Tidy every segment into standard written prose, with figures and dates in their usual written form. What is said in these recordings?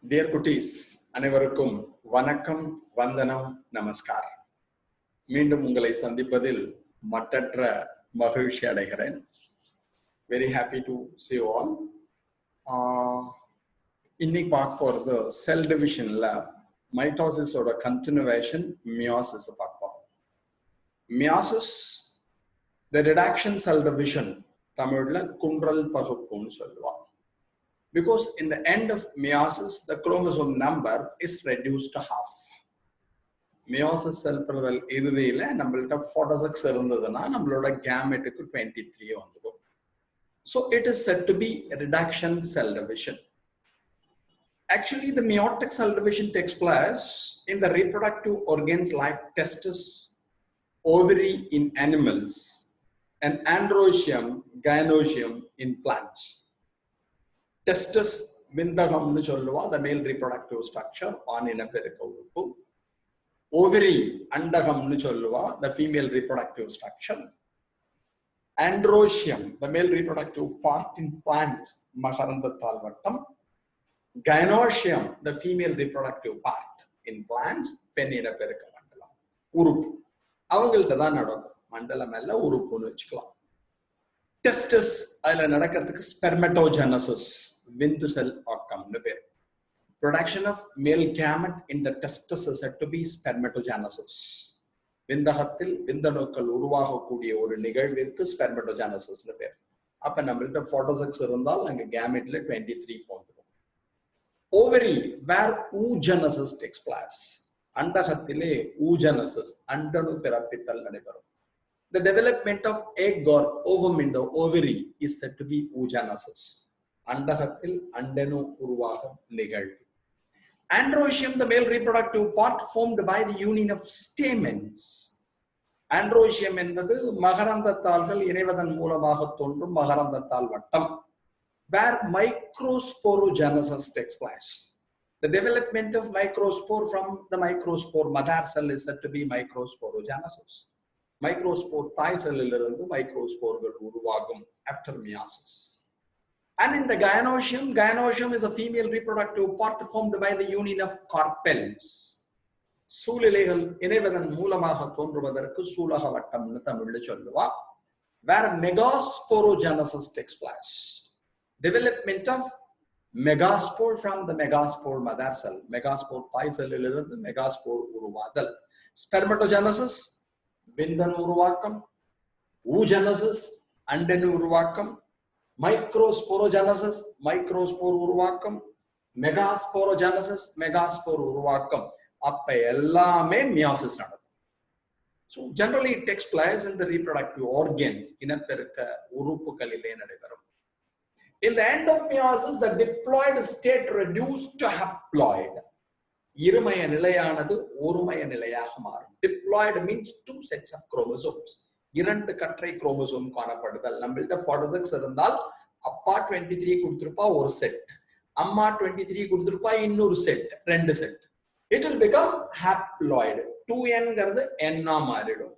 Dear cuties, அனைவருக்கும் வணக்கம், வந்தனம், நமஸ்கார். மீண்டும் உங்களை சந்திப்பதில் மட்டற்ற மகிழ்ச்சி அடைகிறேன். Very happy to see you all. இன்னைக்கு பார்க்க போறது செல் டிவிஷன்ல மைட்டோசிஸோட கண்டினியூவேஷன் மியோசிஸ் பார்ப்போம். Meiosis the reduction cell division தமிழ்ல குன்றல் பகுப்புன்னு சொல்லுவாங்க. Because in the end of meiosis, the chromosome number is reduced to half. Meiosis cell பிறதல் இறுதியில நம்மள்ட்ட 46 இருந்ததுன்னா நம்மளோட gametக்கு 23 வந்துடும். So it is said to be a reduction cell division. Actually, the meiotic cell division takes place in the reproductive organs like testis, ovary in animals, and androecium, gynocium in plants. Testis, vindagamnu solluva, the male reproductive structure, ஆணின பெருக்க உறுப்பு. Ovary, அண்டகம்னு சொல்லுவா, the female reproductive structure. Androecium, the male reproductive part in plants, மகரந்தத்தால் வட்டம். Gynocium, the female reproductive part in plants, பெண்ணின பெருக்க மண்டலம். உறுப்பு. அவங்கள்ட்ட தான் நடக்கும். மண்டலம் அல்ல உறுப்புன்னு வச்சுக்கலாம். Testis, அதில் நடக்கிறதுக்கு spermatogenesis, விந்து செல் ஆக்கம்னு பேர். Production of male gamete in the testis is said to be spermatogenesis. விந்தகத்தில் விந்தணுக்கள் உருவாகக்கூடிய ஒரு நிகழ்விற்கு spermatogenesisனு பேர். அப்ப நம்மள்ட்ட 46 இருந்தால் அங்க gametல 23 வந்துடும். Ovary, where oogenesis takes place. அண்டகத்திலே oogenesis, அண்டணு பிறப்பித்தல் நடைபெறும். The development of egg or ovum in the ovary is said to be oogenesis. அண்டகத்தில் அண்டணு உருவாகும் நிகழ்வு. Androecium, the male reproductive part formed by the union of stamens. Androecium என்பது மகரந்தத்தாள்கள் இணைவதன் மூலமாக தோன்றும் மகரந்தத்தாள் வட்டம். Where microsporogenesis takes place. The development of microspore from the mother cell is said to be microsporogenesis. Microspore தாய் செல்லிலிருந்து மைக்ரோஸ்போர்கள் உருவாகும் after meiosis. And in the gynocium, gynocium is a female reproductive part formed by the union of carpels. சூலிலைகள் இணைவதன் மூலமாக தோன்றுவதற்கு சூலக வட்டம்னு தமிழ்ல சொல்லுவா. Where megasporogenesis takes place. Development of megaspore from the megaspore mother cell. Megaspore தாய் செல்லிலிருந்து megaspore உருவாதல். Spermatogenesis, விந்தணு உருவாக்கம். oogenesis, அண்டணு உருவாக்கம். Microsporogenesis, microspore உருவாக்கம். Megasporogenesis, megaspore உருவாக்கம். அப்ப எல்லாமே meiosis நடக்கும். So generally it takes place in the reproductive organs, இனப்பெருக்க உறுப்புகளிலே நடைபெறும். In the end of meiosis, the diploid state reduced to haploid. இருமய நிலையானது ஒருமய நிலையாக மாறும். Diploid means two sets of chromosomes. இரண்டு கற்றை குரோமோசோம் காணப்படுதல். நம்மள்ட்ட 46 இருந்தால் அப்பா 23 கொடுத்திருப்பா ஒரு செட், அம்மா 23 கொடுத்திருப்பா இன்னொரு செட், ரெண்டு set. It will become haploid. 2n n மாறிடும்.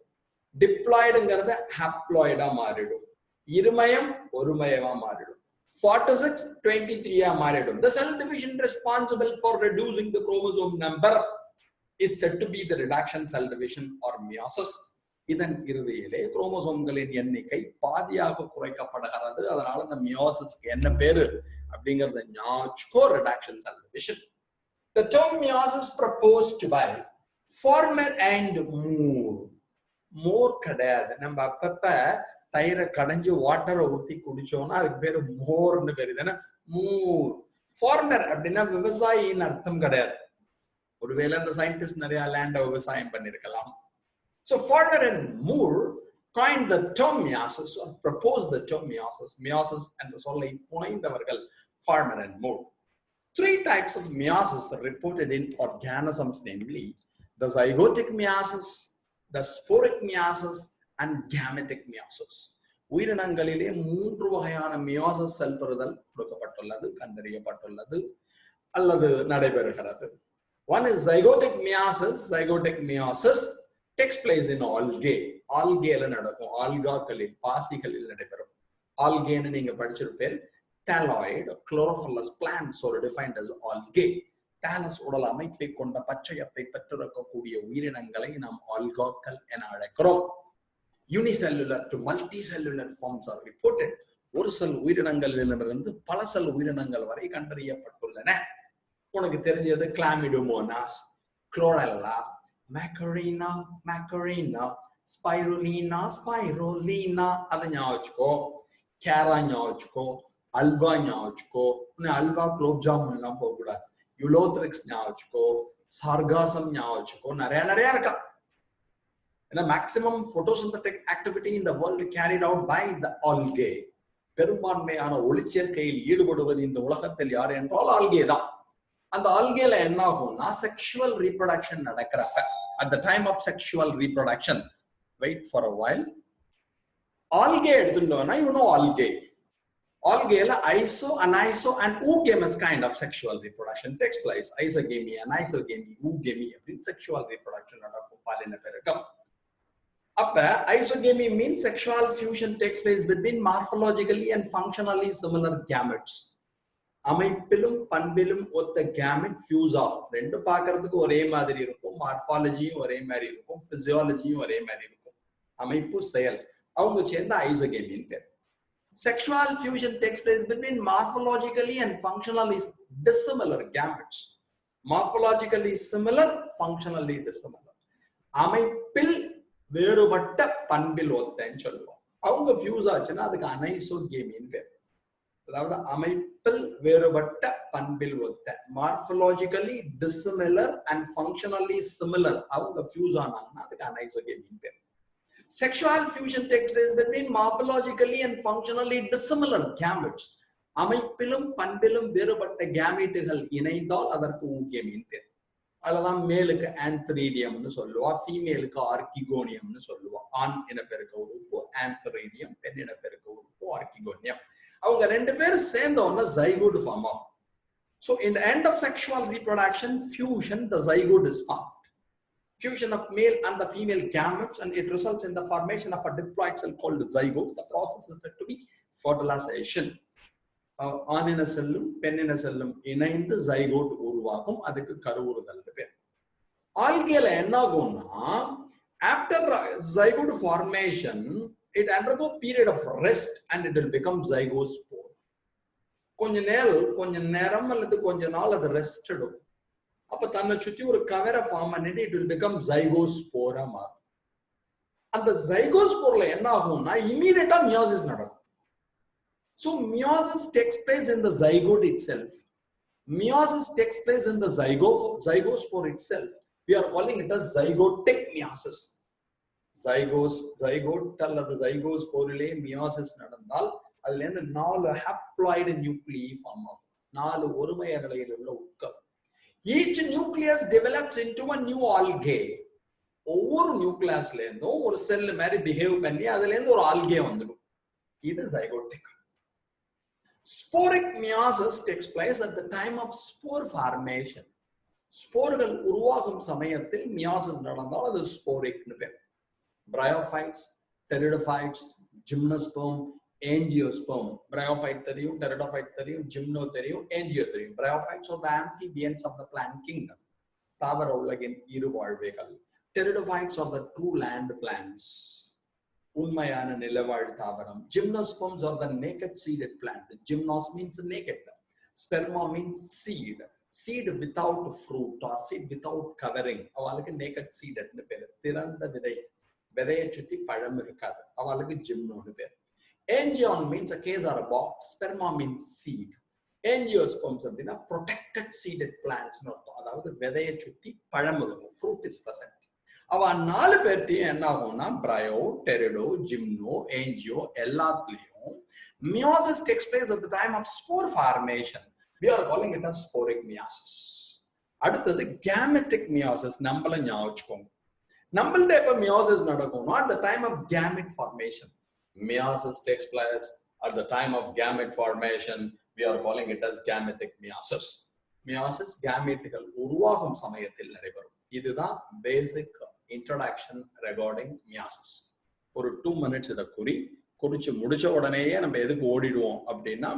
டிப்ளாய்டுங்கிறது haploid மாறிடும். இருமயம் ஒருமயமா மாறிடும். 46 23 மாறிடும். The cell division responsible for reducing the chromosome number is said to be the reduction cell division or meiosis. இதன் இறுதியிலே குரோமோசோம்களின் எண்ணிக்கை பாதியாக குறைக்கப்படுகிறது. அதனால இந்த மியோசிஸ்க்கு என்ன பேரு அப்படிங்கறத ஞாபகம், reduction cell division. The term meiosis proposed by Farmer and Moore. மோர் கிடையாது. நம்ம அப்பப்ப தயிரை கடைஞ்சு வாட்டரை ஊத்தி குடிச்சோம்னா அதுக்கு பேரு மோர்னு பேரு. தானே மூர். ஃபார்மர் அப்படின்னா விவசாயின்னு அர்த்தம் கிடையாது. ஒருவேளை இந்த சயின்டிஸ்ட் நிறைய லேண்ட விவசாயம் பண்ணிருக்கலாம். So Farmer and Moore coined the term meiosis or proposed the term meiosis. Meiosis and the சொல்லை புனைந்தவர்கள் Farmer and Moore. Three types of meiosis are reported in organisms, namely the zygotic meiosis, the sporic meiosis, and gametic meiosis. உயிரினங்களிலே மூன்று வகையான meiosis செல் பெறுதல் கொடுக்கப்பட்டுள்ளது, கண்டறியப்பட்டுள்ளது அல்லது நடைபெறுகிறது. One is zygotic meiosis. Zygotic meiosis takes place in algae. Algae நடக்கும். ஆல்காக்களில், பாசிகளில் நடைபெறும். Algae நீங்க படிச்சிருப்பீங்க. Thalloid, chlorophyllous plants are defined as algae. Thallus உடல் அமைப்பை கொண்ட பச்சையத்தை பெற்றிருக்கக்கூடிய உயிரினங்களை நாம் ஆல்காக்கள் என அழைக்கிறோம். Unicellular to multicellular forms are reported. ஒரு செல் உயிரினங்களிலிருந்து பல செல் உயிரினங்கள் வரை கண்டறியப்பட்டுள்ளன. உனக்கு தெரிஞ்சது கிளாமிடோமோனாஸ், குளோரெல்லா, மேக்கரீனா மேக்கரீனா, ஸ்பைருலீனா ஸ்பைரோலீனா, அதை ஞாபகம் வச்சுக்கோ. கேரா ஞாபகம் வச்சுக்கோ, அல்வா ஞாபகம் வச்சுக்கோ. அல்வா குலோப் ஜாமுன் எல்லாம் போகக்கூடாது. யுலோத்ரிக்ஸ் ஞாபகம் வச்சுக்கோ, சார்காசம் ஞாபகம் வச்சுக்கோ. நிறைய இருக்கா. Maximum photosynthetic activity in the world carried out by the algae. பெரும்பான்மையான ஒளிச்சேர்க்கையில் ஈடுபடுவது இந்த உலகத்தில் யார் என்றால் ஆல்கே தான். அந்த ஆல்கேல என்ன ஆகும்னா செக்ஷுவல் ரீப்ரொடக்ஷன் நடக்கிறப்ப, at the time of sexual reproduction, wait for a while, algae எடுத்துட்டோம்னா algae. Algae iso, aniso and oogamous kind of sexual reproduction takes place. Isogamy, anisogamy, oogamy அப்படின்னு sexual reproduction நடக்கும் பாலின பெருக்கம். அப்ப isogamy means sexual fusion takes place between morphologically and functionally similar gametes. அமைப்பிலும் பண்பிலும் ஒத்த gamete fuse ஆகும். ரெண்டு பார்க்கறதுக்கு ஒரே மாதிரி இருக்கும், மார்பாலஜியும் ஒரே மாதிரி இருக்கும், பிசியாலஜியும் ஒரே மாதிரி இருக்கும். அமைப்பு செயல் அவங்க சேர்ந்த ஐசோகேமின்னு பேர். Sexual fusion takes place between morphologically and functionally dissimilar gametes. Morphologically similar, functionally dissimilar. அமைப்பில் வேறுபட்ட பண்பில் ஒத்தன்னு சொல்லுவோம். அவங்க ஃபியூஸ் ஆச்சுன்னா அதுக்கு அனைசோகேமின்னு பேர். அதாவது அமைப்பில் வேறுபட்ட பண்பில் ஒத்த, மார்பலாஜிக்கலி டிசிமிலர் அண்ட் ஃபங்க்ஷனலி சிமிலர் அவங்க ஃபியூஸ் ஆனாங்கன்னா அதுக்கு அனைசோகேமின்னு பேர். Sexual fusion takes place between morphologically and functionally dissimilar gametes. அமைப்பிலும் பண்பிலும் வேறுபட்ட கேமெட்டுகள் இணைந்தால் அதற்கு ஊகேமின்னு பேர். அதுதான் மேலுக்கு ஆந்த்ரீடியம்னு சொல்லுவா, ஃபீமேலுக்கு ஆர்கிகோனியம்னு சொல்லுவா. ஆண் இனப்பெருக்க உறுப்பு ஆந்த்ரீடியம், பெண் இனப்பெருக்க உறுப்பு ஆர்கிகோனியம். அவங்க ரெண்டு பேரும் சேர்ந்த ஒன்னு ஜைகோட் ஃபார்ம் ஆகும். So in the end of sexual reproduction, fusion, the zygote is formed. Fusion of male and the female gametes, and it results in the formation of a diploid cell called zygote. The process is said to be fertilization. ஆணின செல்லும் பெண்ணின செல்லும் இணைந்து zygote உருவாகும். அதுக்கு கருவுறுதல் பேர். ஆல்கேல என்ன ஆகும்னா, after zygote formation, it undergo period of rest and it will become zygospore. கொஞ்ச நேரம் அல்லது கொஞ்ச நாள் அது ரெஸ்ட் எடுக்கும். அப்ப தன்னை சுத்தி ஒரு கவரை ஃபார்ம் பண்ணிட்டு it will become zygospore மாறும். அந்த zygosporல என்ன ஆகும்னா இமீடியட்டா மியோசிஸ் நடக்கும். So meiosis takes place in the zygote itself. Meiosis takes place in the zygospore itself. We are calling it as zygotic meiosis. Zygote அல்லது zygosporele meiosis நடந்தால் அதுல இருந்து 4 haploid nuclei form ஆகும். 4 ஒருமைய நிலையில் உள்ள உட்கம். Each nucleus develops into a new algae. ஒவ்வொரு நியூக்ளியஸ்ல இருந்தும் ஒரு செல் மாதிரி பிஹேவ் பண்ணி அதுல இருந்து ஒரு ஆல்கே வந்துடும். இது zygotic. Sporic meiosis takes place at the time of spore formation. ஸ்போர்கள் உருவாகும் சமயத்தில் மியோசிஸ் நடந்தால் அது ஸ்போரிக்னு பேர். Bryophytes, pteridophytes, gymnosperm, angiosperm. Bryophyte தெரியும், pteridophyte தெரியும், gymno தெரியும், angio தெரியும். Bryophytes are the amphibians of the plant kingdom. தாவர உலகின் இருவாழ்வைகள். Pteridophytes are the true land plants. உண்மையான நிலவாழ் தாவரம். Gymnosperms are the naked seeded plant. Gymnos means naked. Sperma means seed. Seed without fruit or seed without covering. அவளுக்கு naked seeded பேரு. திறந்த விதை. விதையை சுத்தி பழம் இருக்காது. அவளுக்கு gymnoன்னு பேரு. Angion means a case or a box. Sperma means seed. Angiosperms அப்படின்னா protected seeded plants. அதாவது விதையை சுத்தி பழம் இருக்கும். Fruit is present. அவ 4 பேர்ட்டையும் என்ன ஆகும்னா பிரையோ, டெரிடோ, ஜிம்னோ, ஏஞ்சியோ எல்லாத்துலயும் meiosis takes place at the time of spore formation. We are calling it as sporic meiosis. அடுத்தது gametic meiosis. நம்மள ஞாபகம் வச்சுக்கோங்க. நம்மள்ட்ட எப்ப மியோசிஸ் நடக்கும்னா at the time of gamete formation. Meiosis takes place at the time of gamete formation. We are calling it as gametic meiosis. Meiosis gameteகள் உருவாகும் சமயத்தில் நடைபெறும். இதுதான் பேசிக் இன்ட்ரோடக்ஷன் ரெகார்டிங் மியோசிஸ். ஒரு 2 minutes இதை குறிச்சு முடிச்ச உடனேயே நம்ம எதுக்கு ஓடிடுவோம் அப்படின்னா